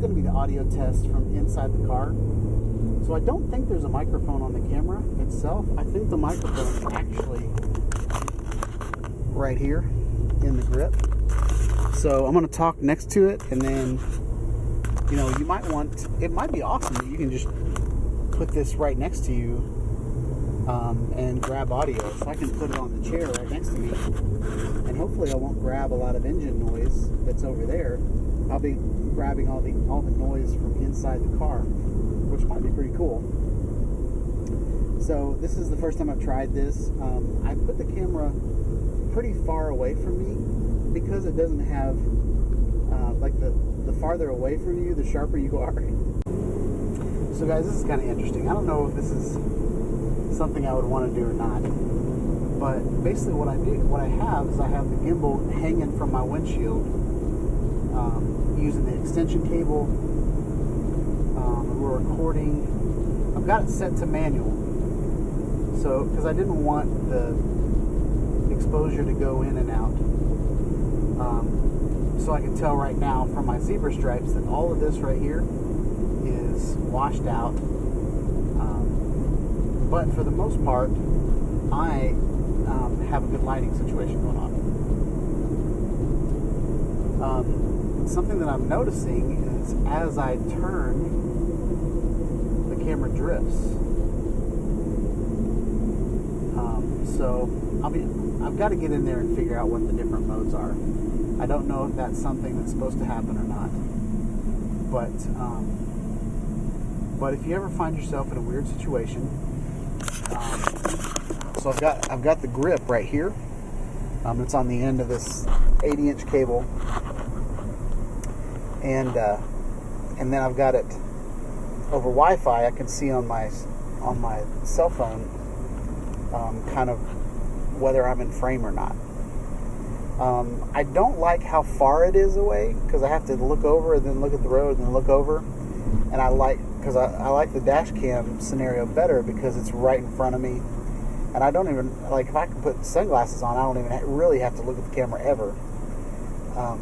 going to be the audio test from inside the car. So I don't think there's a microphone on the camera itself. I think the microphone is actually right here in the grip. So I'm going to talk next to it, and then, you know, you might want, it might be awesome that you can just put this right next to you and grab audio. So I can put it on the chair right next to me, and hopefully I won't grab a lot of engine noise that's over there. I'll be grabbing all the noise from inside the car, which might be pretty cool. So this is the first time I've tried this. I put the camera pretty far away from me because it doesn't have, like the farther away from you, the sharper you are. So guys, this is kind of interesting. I don't know if this is something I would want to do or not. But basically what I have is I have the gimbal hanging from my windshield using the extension cable. We're recording. I've got it set to manual. So, because I didn't want the exposure to go in and out. So I can tell right now from my zebra stripes that all of this right here is washed out. But for the most part, I have a good lighting situation going on. Something that I'm noticing is as I turn, the camera drifts. So I've got to get in there and figure out what the different modes are. I don't know if that's something that's supposed to happen or not. But if you ever find yourself in a weird situation, so I've got the grip right here. It's on the end of this 80-inch cable, and then I've got it over Wi-Fi. I can see on my cell phone kind of whether I'm in frame or not. I don't like how far it is away because I have to look over and then look at the road and then look over, and I like the dash cam scenario better because it's right in front of me. And I don't even, like, if I can put sunglasses on, I don't even really have to look at the camera ever.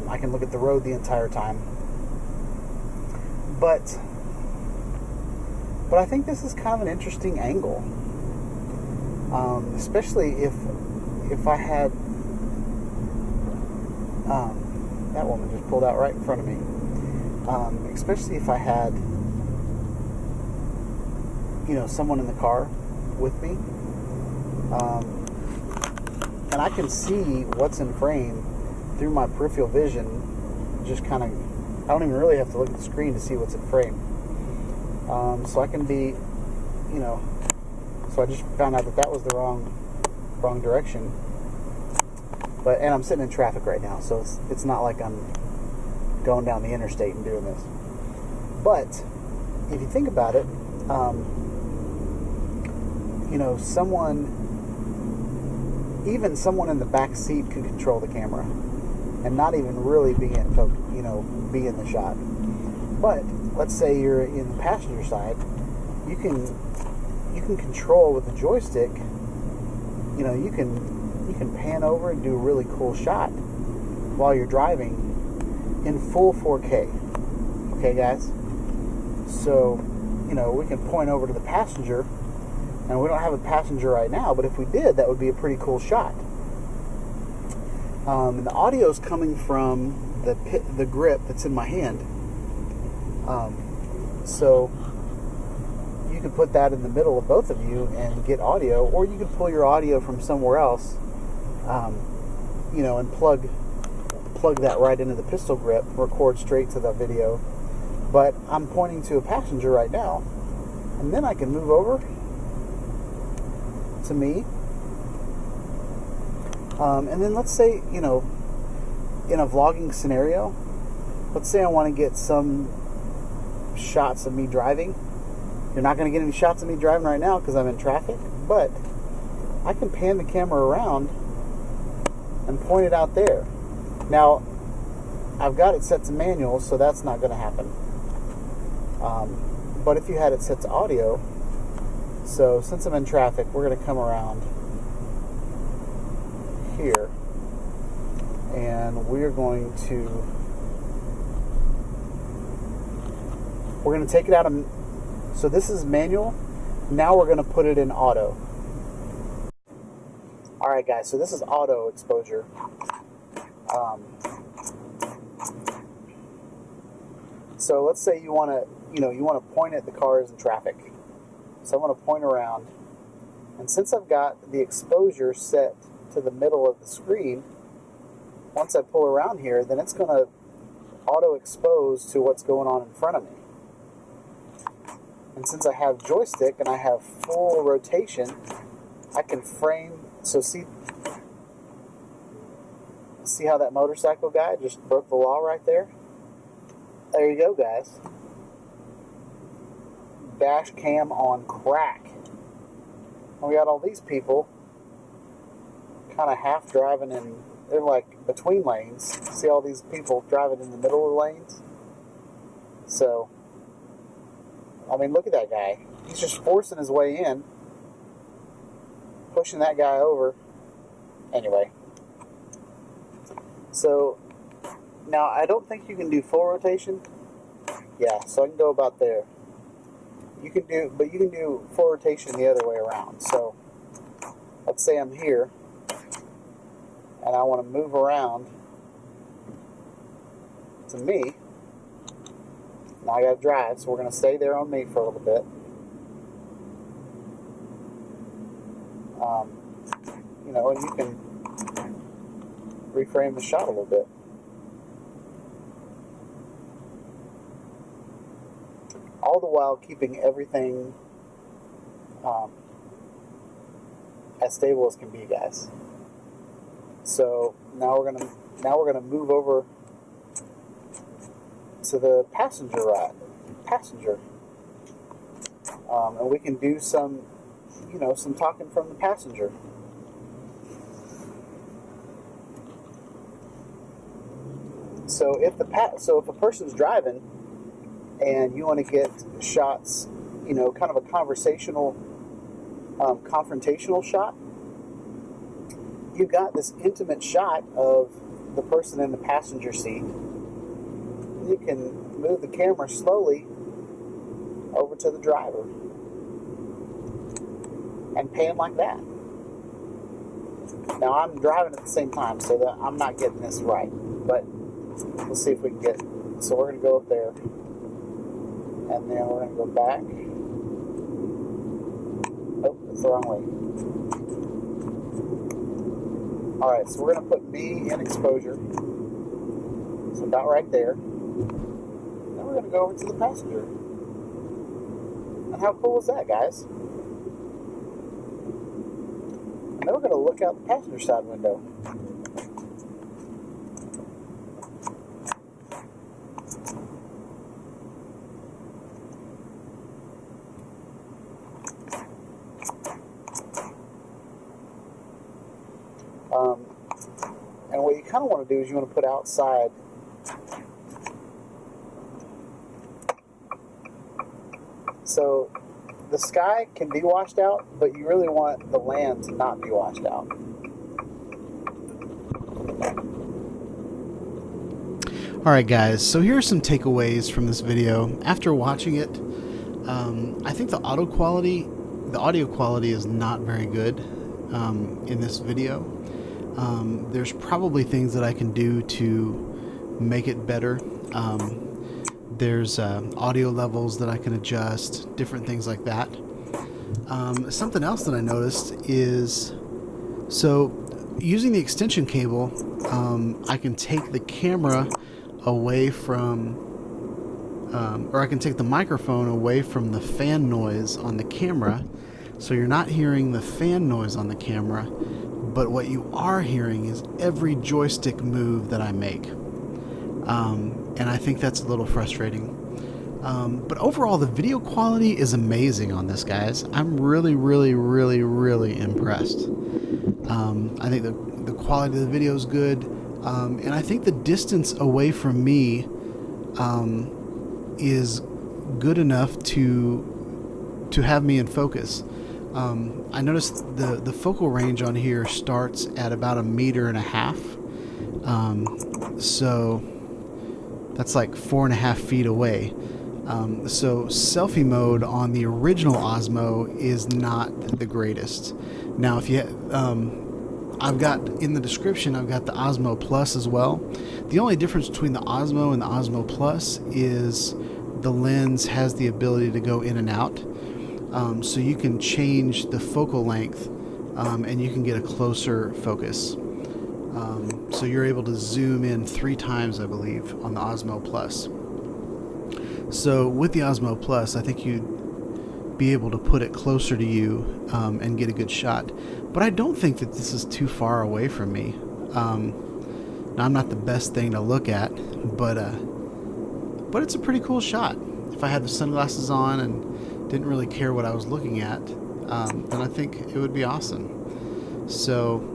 I can look at the road the entire time. But I think this is kind of an interesting angle. Especially if I had, that woman just pulled out right in front of me. Especially if I had, you know, someone in the car with me. And I can see what's in frame through my peripheral vision. Just kind of, I don't even really have to look at the screen to see what's in frame. So I can be, you know, so I just found out that was the wrong direction. And I'm sitting in traffic right now, so it's not like I'm going down the interstate and doing this. But if you think about it, you know, even someone in the back seat could control the camera and not even really be in the shot. But let's say you're in the passenger side, you can control with the joystick. You know, you can pan over and do a really cool shot while you're driving in full 4K. Okay, guys? So, you know, we can point over to the passenger. And we don't have a passenger right now, but if we did, that would be a pretty cool shot. And the audio is coming from the grip that's in my hand. So you could put that in the middle of both of you and get audio, or you could pull your audio from somewhere else, you know, and plug that right into the pistol grip, record straight to the video. But I'm pointing to a passenger right now, and then I can move over to me, and then let's say, you know, in a vlogging scenario, let's say I want to get some shots of me driving. You're not going to get any shots of me driving right now because I'm in traffic, but I can pan the camera around and point it out there. Now, I've got it set to manual, so that's not going to happen. But if you had it set to audio, so since I'm in traffic, we're going to come around here, and we're going to We're going to take it out of, so this is manual. Now we're going to put it in auto. Alright guys, so this is auto exposure. So let's say you want to point at the cars and traffic. So I'm going to point around, and since I've got the exposure set to the middle of the screen, once I pull around here, then it's going to auto expose to what's going on in front of me. And since I have joystick and I have full rotation, I can frame. So see how that motorcycle guy just broke the law right there? There you go, guys. Dash cam on crack. And we got all these people kind of half driving in, they're like between lanes. See all these people driving in the middle of the lanes? So, I mean, look at that guy. He's just forcing his way in, pushing that guy over. Anyway. So, now I don't think you can do full rotation. Yeah, so I can go about there. You can do full rotation the other way around. So, let's say I'm here, and I want to move around to me. Now I got to drive, so we're going to stay there on me for a little bit. And you can reframe the shot a little bit. All the while keeping everything as stable as can be, guys. So now we're gonna move over to the passenger, and we can do some talking from the passenger. So if a person's driving and you want to get shots, kind of a conversational, confrontational shot, you've got this intimate shot of the person in the passenger seat. You can move the camera slowly over to the driver and pan like that. Now I'm driving at the same time, so that I'm not getting this right, but we'll see if we can get it. So we're going to go up there, and then we're going to go back. Oh, that's the wrong way. Alright, so we're going to put me in exposure. So about right there. Then we're going to go over to the passenger. And how cool is that, guys? And then we're going to look out the passenger side window. And what you kind of want to do is you want to put outside. So the sky can be washed out, but you really want the land to not be washed out. Alright guys, so here are some takeaways from this video. After watching it, I think the audio quality is not very good in this video. There's probably things that I can do to make it better. There's audio levels that I can adjust, different things like that. Something else that I noticed is, so using the extension cable, I can take the camera away from, or I can take the microphone away from the fan noise on the camera, so you're not hearing the fan noise on the camera, but what you are hearing is every joystick move that I make. And I think that's a little frustrating. But overall, the video quality is amazing on this, guys. I'm really, really, really, really impressed. I think the quality of the video is good. And I think the distance away from me is good enough to have me in focus. I noticed the focal range on here starts at about 1.5 meters. So that's like 4.5 feet away. So selfie mode on the original Osmo is not the greatest. Now, if you, I've got in the description, I've got the Osmo Plus as well. The only difference between the Osmo and the Osmo Plus is the lens has the ability to go in and out. So you can change the focal length and you can get a closer focus. So you're able to zoom in 3 times, I believe, on the Osmo Plus. So with the Osmo Plus, I think you'd be able to put it closer to you and get a good shot. But I don't think that this is too far away from me. Now, I'm not the best thing to look at, but it's a pretty cool shot. If I had the sunglasses on and didn't really care what I was looking at, then I think it would be awesome. So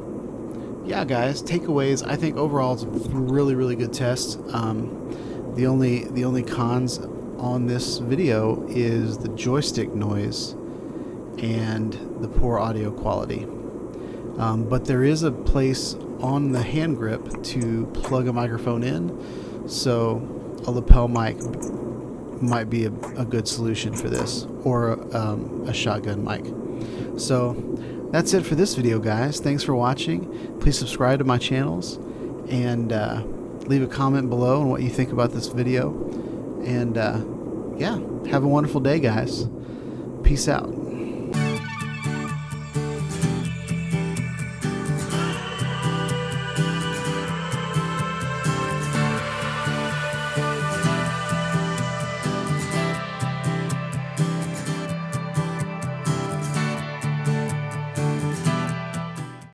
yeah, guys, takeaways. I think overall it's a really, really good test. The only cons on this video is the joystick noise and the poor audio quality. But there is a place on the hand grip to plug a microphone in, so a lapel mic might be a good solution for this, or a shotgun mic. So that's it for this video, guys. Thanks for watching. Please subscribe to my channels and leave a comment below on what you think about this video. And yeah, have a wonderful day, guys. Peace out.